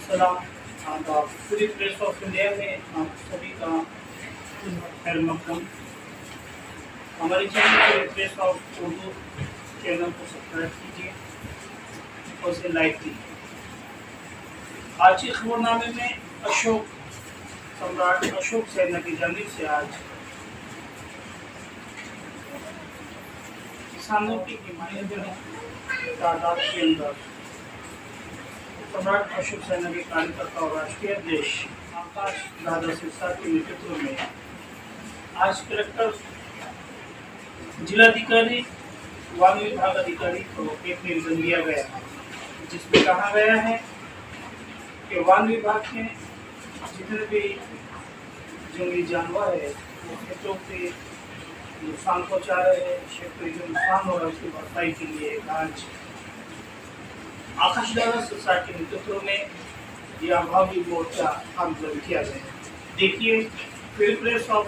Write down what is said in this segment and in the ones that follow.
सलाम। पूरी press of India में आप सभी का खैर मकदम। हमारे channel press of Urdu channel को सब्सक्राइब कीजिए और उसे लाइक कीजिए। आज की खबरनामे में सम्राट अशोक सेना की जानिब से आज किसानों की हिमायत तादाद के अंदर सम्राट अशोक सेना के कार्यकर्ता और राष्ट्रीय अध्यक्ष आकाश दादा सिरसा के नेतृत्व में आज कलेक्टर, जिलाधिकारी, वन विभाग अधिकारी को एक निवेदन दिया गया, जिसमें कहा गया है कि वन विभाग के जितने भी जंगली जानवर है वो खेतों के नुकसान पहुँचा रहे हैं, क्षेत्रीय जो नुकसान हो रहा है उसकी भरपाई के लिए आज आकाश दादा सिरसा के नेतृत्व में यह अभावी मोर्चा आंदोलन किया गया। देखिए प्रेस ऑफ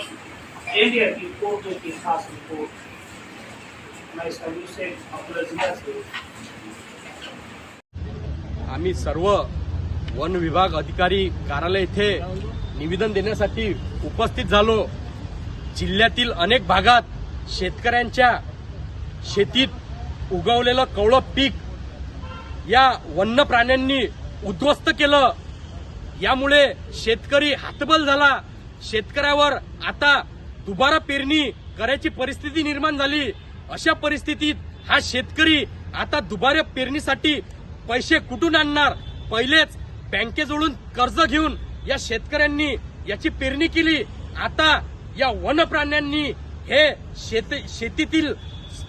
इंडिया की उर्दू की खास रिपोर्ट। मैं सभी से अपना जिला से आम्ही सर्व वन विभाग अधिकारी कार्यालय येथे निवेदन देण्यासाठी उपस्थित झालो। जिल्ह्यातील अनेक भागात शेतकऱ्यांच्या शेतीत उगवलेलं कवळं पीक या वन्य प्राण्यांनी उद्ध्वस्त केलं। यामुळे शेतकरी हातबल झाला। शेतकऱ्यावर आता दुबारा पेरणी करायची परिस्थिती निर्माण झाली। अशा परिस्थितीत हा शेतकरी आता दुबारा पेरणीसाठी पैसे कुठून आणणार? पहिलेच बँकेजवळून कर्ज घेऊन या शेतकऱ्यांनी याची पेरणी केली। आता या वन प्राण्यांनी हे शेतीतील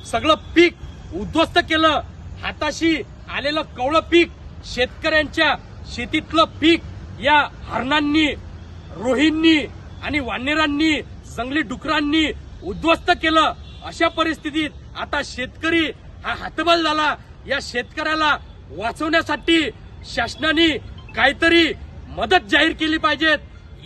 सगळं पीक उद्ध्वस्त केलं। हाताशी आलेलं कवळं पीक, शेतकऱ्यांच्या शेतीतलं पीक या हरणांनी, रोहींनी आणि वानरांनी, जंगली डुकरांनी उद्ध्वस्त केलं। अशा परिस्थितीत आता शेतकरी हा हतबल झाला। या शेतकऱ्याला वाचवण्यासाठी शासनाने काहीतरी मदत जाहीर केली पाहिजे।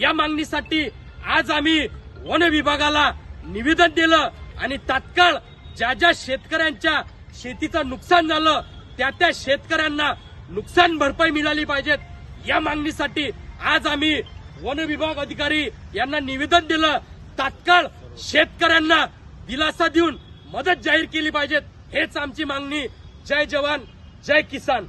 या मागणीसाठी आज आम्ही वन विभागाला निवेदन दिलं आणि तात्काळ ज्या शेतकऱ्यांच्या शेतीचं नुकसान झालं त्या शेतकऱ्यांना नुकसान भरपाई मिळाली पाहिजे। या मागणीसाठी आज आम्ही वन विभाग अधिकारी यांना निवेदन दिलं। तात्काळ शेतकऱ्यांना दिलासा देऊन मदत जाहीर केली पाहिजे। हेच आमची मागणी। जय जवान, जय किसान।